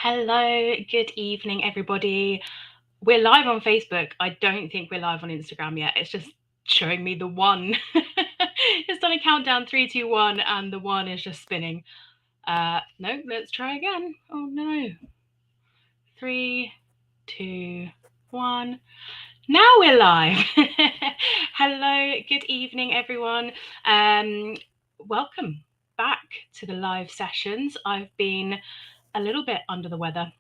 Hello, good evening, everybody. We're live on Facebook. I don't think we're live on Instagram yet. It's just showing me the one. It's done a countdown 3, 2, 1, and the one is just spinning. No, let's try again. Oh no. 3, 2, 1. Now we're live. Hello, good evening, everyone. Welcome back to the live sessions. I've been a little bit under the weather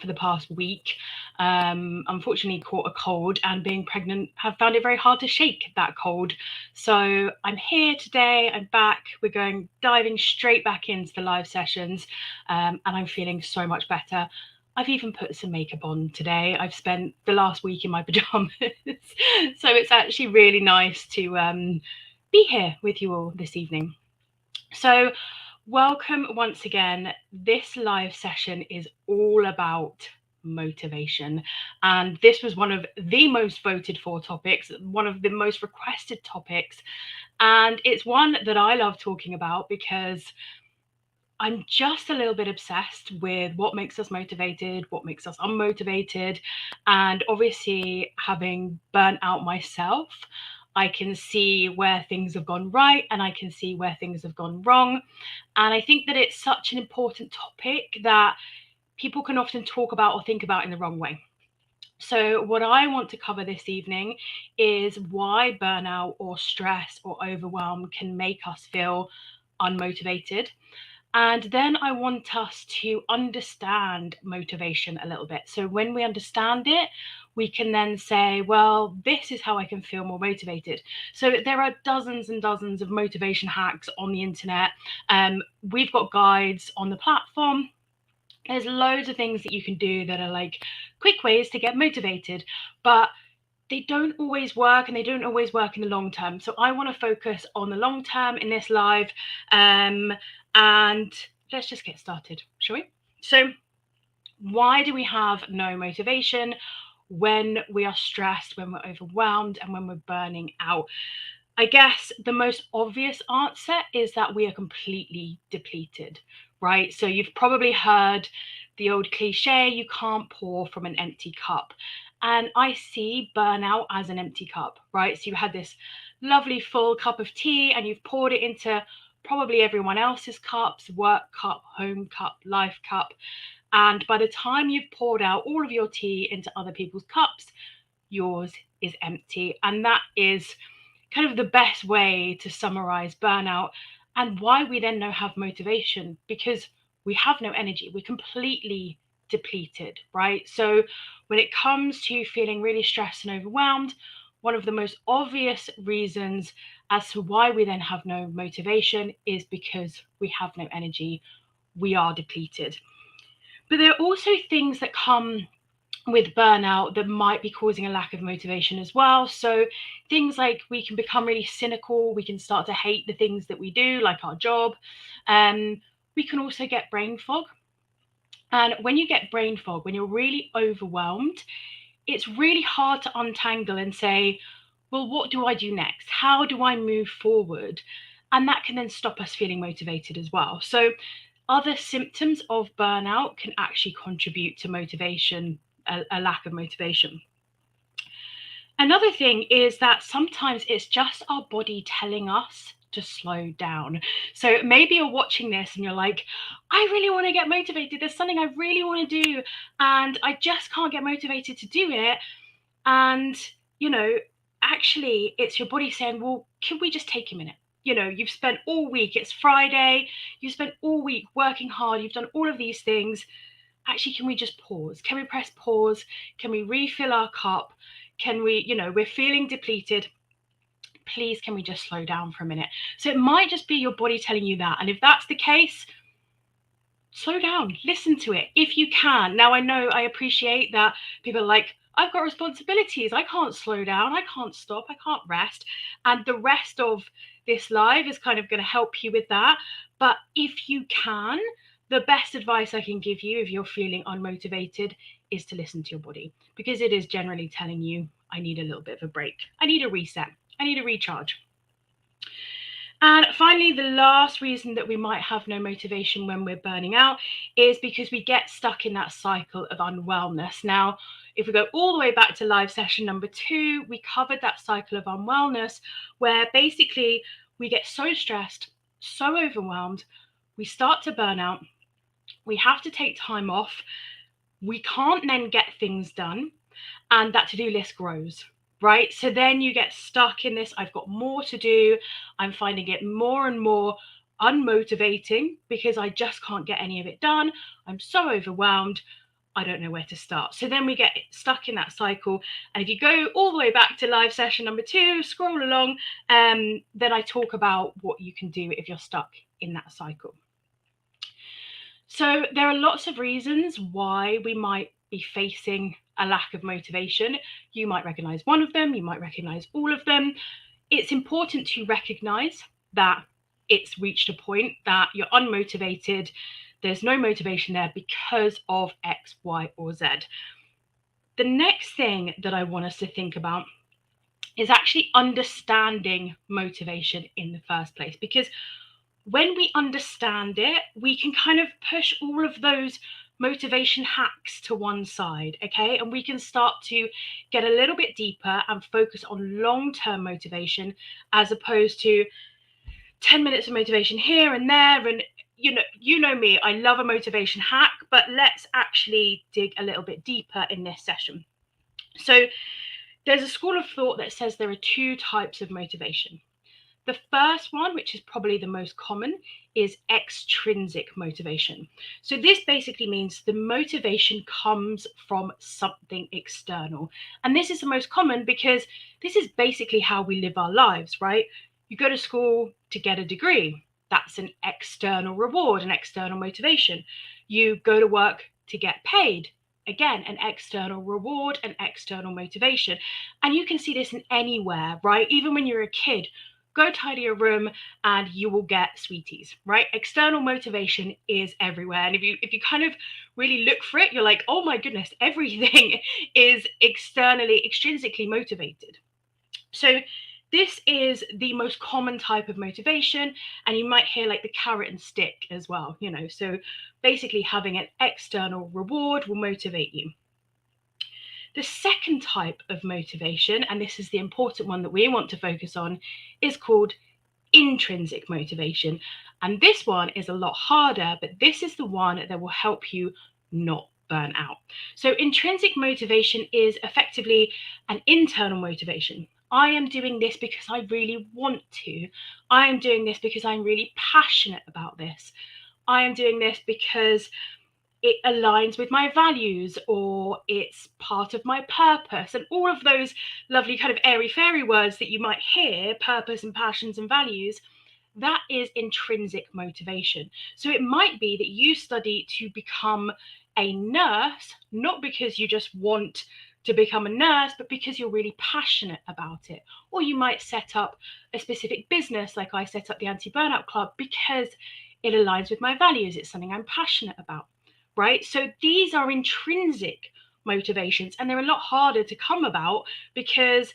for the past week. Unfortunately caught a cold, and being pregnant have found it very hard to shake that cold. So I'm here today, I'm back, we're diving straight back into the live sessions, and I'm feeling so much better. I've even put some makeup on today. I've spent the last week in my pajamas. So it's actually really nice to be here with you all this evening. So welcome once again. This live session is all about motivation, and this was one of the most voted for topics, one of the most requested topics, and it's one that I love talking about because I'm just a little bit obsessed with what makes us motivated, what makes us unmotivated, and obviously having burnt out myself, I can see where things have gone right and I can see where things have gone wrong. And I think that it's such an important topic that people can often talk about or think about in the wrong way. So, what I want to cover this evening is why burnout or stress or overwhelm can make us feel unmotivated. And then I want us to understand motivation a little bit. So when we understand it, we can then say, well, this is how I can feel more motivated. So there are dozens and dozens of motivation hacks on the internet. We've got guides on the platform. There's loads of things that you can do that are like quick ways to get motivated, but they don't always work, and they don't always work in the long term. So I want to focus on the long term in this live. And let's just get started, shall we? So, why do we have no motivation when we are stressed, when we're overwhelmed, and when we're burning out? I guess the most obvious answer is that we are completely depleted, right? So you've probably heard the old cliche, you can't pour from an empty cup. And I see burnout as an empty cup, right? So you had this lovely full cup of tea and you've poured it into probably everyone else's cups, work cup, home cup, life cup. And by the time you've poured out all of your tea into other people's cups, yours is empty. And that is kind of the best way to summarize burnout and why we then now have motivation, because we have no energy. We're completely depleted, right? So when it comes to feeling really stressed and overwhelmed, one of the most obvious reasons as to why we then have no motivation is because we have no energy. We are depleted. But there are also things that come with burnout that might be causing a lack of motivation as well. So things like we can become really cynical, we can start to hate the things that we do, like our job. We can also get brain fog. And when you get brain fog, when you're really overwhelmed, it's really hard to untangle and say, well, what do I do next? How do I move forward? And that can then stop us feeling motivated as well. So other symptoms of burnout can actually contribute to motivation, a lack of motivation. Another thing is that sometimes it's just our body telling us to slow down. So maybe you're watching this and you're like, I really want to get motivated. There's something I really want to do, and I just can't get motivated to do it. And, actually, it's your body saying, well, can we just take a minute? You've spent all week, it's Friday, you've spent all week working hard, you've done all of these things. Actually, can we just pause? Can we press pause? Can we refill our cup? Can we, we're feeling depleted. Please, can we just slow down for a minute? So it might just be your body telling you that. And if that's the case, slow down, listen to it if you can. Now, I know, I appreciate that people are like, I've got responsibilities. I can't slow down. I can't stop. I can't rest. And the rest of this live is kind of going to help you with that. But if you can, the best advice I can give you if you're feeling unmotivated is to listen to your body, because it is generally telling you, I need a little bit of a break. I need a reset. I need a recharge. And finally, the last reason that we might have no motivation when we're burning out is because we get stuck in that cycle of unwellness. Now, if we go all the way back to live session number 2, we covered that cycle of unwellness where basically we get so stressed, so overwhelmed, we start to burn out, we have to take time off, we can't then get things done, and that to-do list grows, right? So then you get stuck in this, I've got more to do, I'm finding it more and more unmotivating because I just can't get any of it done, I'm so overwhelmed, I don't know where to start. So then we get stuck in that cycle. And if you go all the way back to live session number 2, scroll along, then I talk about what you can do if you're stuck in that cycle. So there are lots of reasons why we might be facing a lack of motivation. You might recognize one of them, you might recognize all of them. It's important to recognize that it's reached a point that you're unmotivated, there's no motivation there because of X, Y, or Z. The next thing that I want us to think about is actually understanding motivation in the first place, because when we understand it, we can kind of push all of those motivation hacks to one side, okay? And we can start to get a little bit deeper and focus on long-term motivation as opposed to 10 minutes of motivation here and there. And you know me, I love a motivation hack, but let's actually dig a little bit deeper in this session. So there's a school of thought that says there are 2 types of motivation. The first one, which is probably the most common, is extrinsic motivation. So this basically means the motivation comes from something external. And this is the most common because this is basically how we live our lives, right? You go to school to get a degree. That's an external reward, an external motivation. You go to work to get paid. Again, an external reward, an external motivation. And you can see this in anywhere, right? Even when you're a kid, go tidy your room and you will get sweeties, right? External motivation is everywhere. And if you kind of really look for it, you're like, oh my goodness, everything is extrinsically motivated. So this is the most common type of motivation. And you might hear like the carrot and stick as well, so basically having an external reward will motivate you. The second type of motivation, and this is the important one that we want to focus on, is called intrinsic motivation. And this one is a lot harder, but this is the one that will help you not burn out. So intrinsic motivation is effectively an internal motivation. I am doing this because I really want to. I am doing this because I'm really passionate about this. I am doing this because it aligns with my values or it's part of my purpose, and all of those lovely kind of airy fairy words that you might hear, purpose and passions and values, that is intrinsic motivation. So it might be that you study to become a nurse, not because you just want to become a nurse, but because you're really passionate about it. Or you might set up a specific business, like I set up the Anti-Burnout Club, because it aligns with my values. It's something I'm passionate about. Right? So these are intrinsic motivations, and they're a lot harder to come about because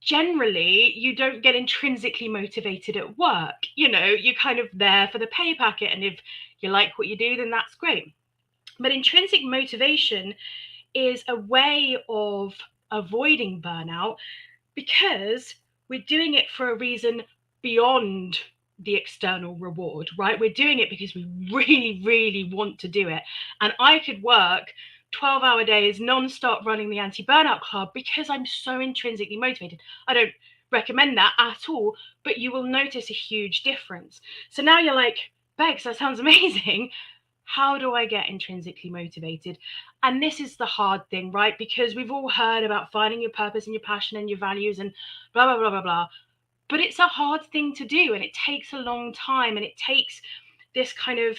generally you don't get intrinsically motivated at work. You're kind of there for the pay packet, and if you like what you do, then that's great. But intrinsic motivation is a way of avoiding burnout because we're doing it for a reason beyond the external reward, right? We're doing it because we really, really want to do it. And I could work 12-hour days non-stop running the Anti-Burnout Club because I'm so intrinsically motivated. I don't recommend that at all, but you will notice a huge difference. So now you're like, Bex, that sounds amazing. How do I get intrinsically motivated? And this is the hard thing, right? Because we've all heard about finding your purpose and your passion and your values and blah, blah, blah, blah, blah. But it's a hard thing to do, and it takes a long time, and it takes this kind of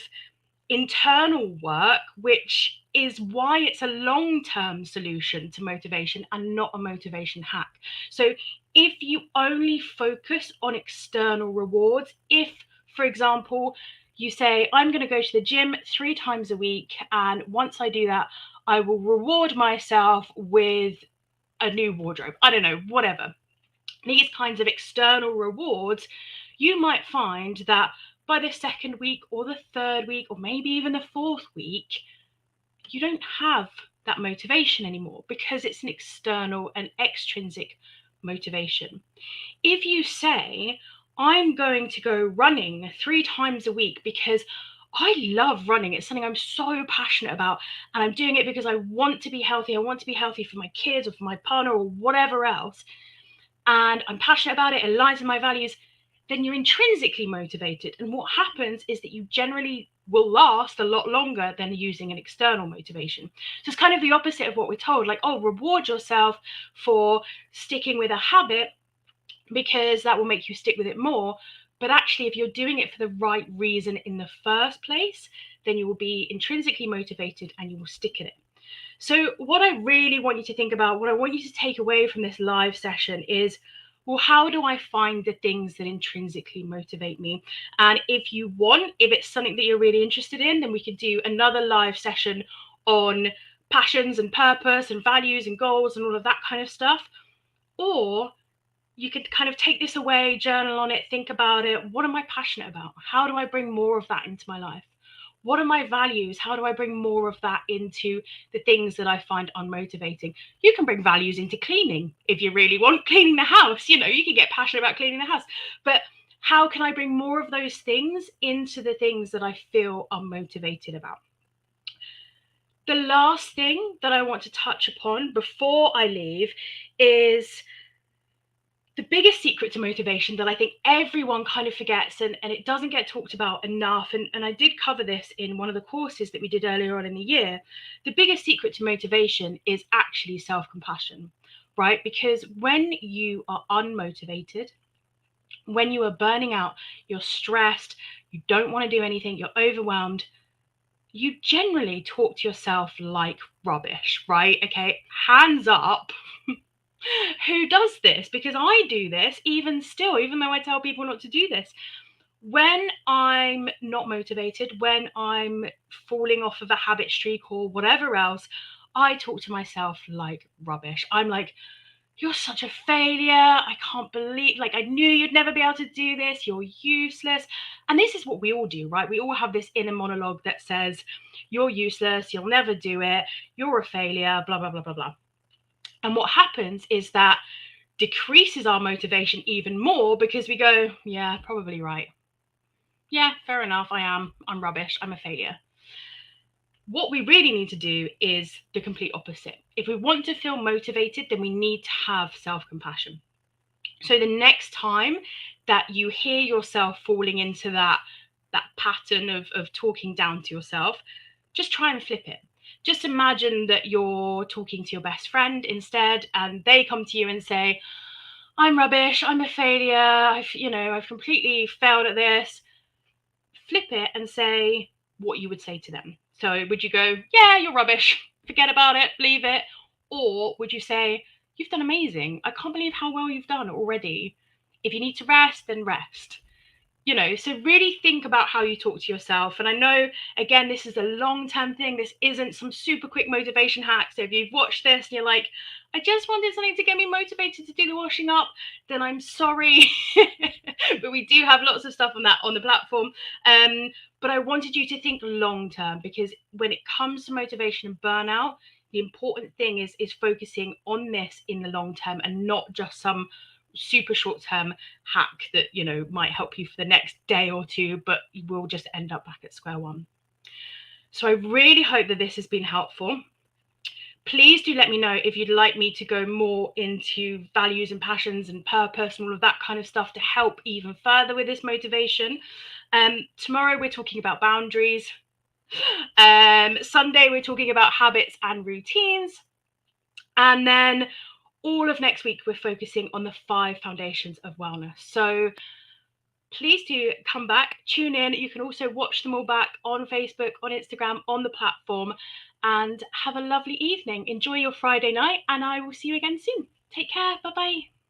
internal work, which is why it's a long-term solution to motivation and not a motivation hack. So if you only focus on external rewards, if, for example, you say, I'm going to go to the gym 3 times a week, and once I do that, I will reward myself with a new wardrobe. I don't know, whatever. These kinds of external rewards, you might find that by the second week or the third week, or maybe even the fourth week, you don't have that motivation anymore because it's an external and extrinsic motivation. If you say, I'm going to go running 3 times a week because I love running, it's something I'm so passionate about, and I'm doing it because I want to be healthy. I want to be healthy for my kids or for my partner or whatever else, and I'm passionate about it, it aligns with my values, then you're intrinsically motivated. And what happens is that you generally will last a lot longer than using an external motivation. So it's kind of the opposite of what we're told, like, oh, reward yourself for sticking with a habit because that will make you stick with it more. But actually, if you're doing it for the right reason in the first place, then you will be intrinsically motivated and you will stick in it. So, what I really want you to think about, what I want you to take away from this live session is, well, how do I find the things that intrinsically motivate me? And if you want, if it's something that you're really interested in, then we could do another live session on passions and purpose and values and goals and all of that kind of stuff. Or you could kind of take this away, journal on it, think about it. What am I passionate about? How do I bring more of that into my life? What are my values? How do I bring more of that into the things that I find unmotivating? You can bring values into cleaning if you really want, cleaning the house. You can get passionate about cleaning the house. But how can I bring more of those things into the things that I feel unmotivated about? The last thing that I want to touch upon before I leave is the biggest secret to motivation that I think everyone kind of forgets, and it doesn't get talked about enough. And I did cover this in one of the courses that we did earlier on in the year. The biggest secret to motivation is actually self-compassion, right? Because when you are unmotivated, when you are burning out, you're stressed, you don't want to do anything, you're overwhelmed, you generally talk to yourself like rubbish, right? Okay, hands up. Who does this? Because I do this even still, even though I tell people not to do this. When I'm not motivated, when I'm falling off of a habit streak or whatever else, I talk to myself like rubbish. I'm like, you're such a failure. I can't believe, like, I knew you'd never be able to do this. You're useless. And this is what we all do, right? We all have this inner monologue that says, you're useless. You'll never do it. You're a failure, blah, blah, blah, blah, blah. And what happens is that decreases our motivation even more because we go, yeah, probably right. Yeah, fair enough. I'm rubbish. I'm a failure. What we really need to do is the complete opposite. If we want to feel motivated, then we need to have self-compassion. So the next time that you hear yourself falling into that pattern of talking down to yourself, just try and flip it. Just imagine that you're talking to your best friend instead, and they come to you and say, I'm rubbish, I'm a failure, I've completely failed at this. Flip it and say what you would say to them. So would you go, yeah, you're rubbish, forget about it, leave it? Or would you say, you've done amazing, I can't believe how well you've done already. If you need to rest, then rest. So really think about how you talk to yourself. And I know, again, this is a long-term thing. This isn't some super quick motivation hack. So if you've watched this and you're like, I just wanted something to get me motivated to do the washing up, then I'm sorry. But we do have lots of stuff on the platform. But I wanted you to think long-term, because when it comes to motivation and burnout, the important thing is focusing on this in the long term and not just some super short-term hack that might help you for the next day or two, but you will just end up back at square one. So I really hope that this has been helpful. Please do let me know if you'd like me to go more into values and passions and purpose and all of that kind of stuff to help even further with this motivation. Tomorrow we're talking about boundaries. Sunday we're talking about habits and routines. And then all of next week, we're focusing on the 5 foundations of wellness. So please do come back, tune in. You can also watch them all back on Facebook, on Instagram, on the platform, and have a lovely evening. Enjoy your Friday night, and I will see you again soon. Take care. Bye-bye.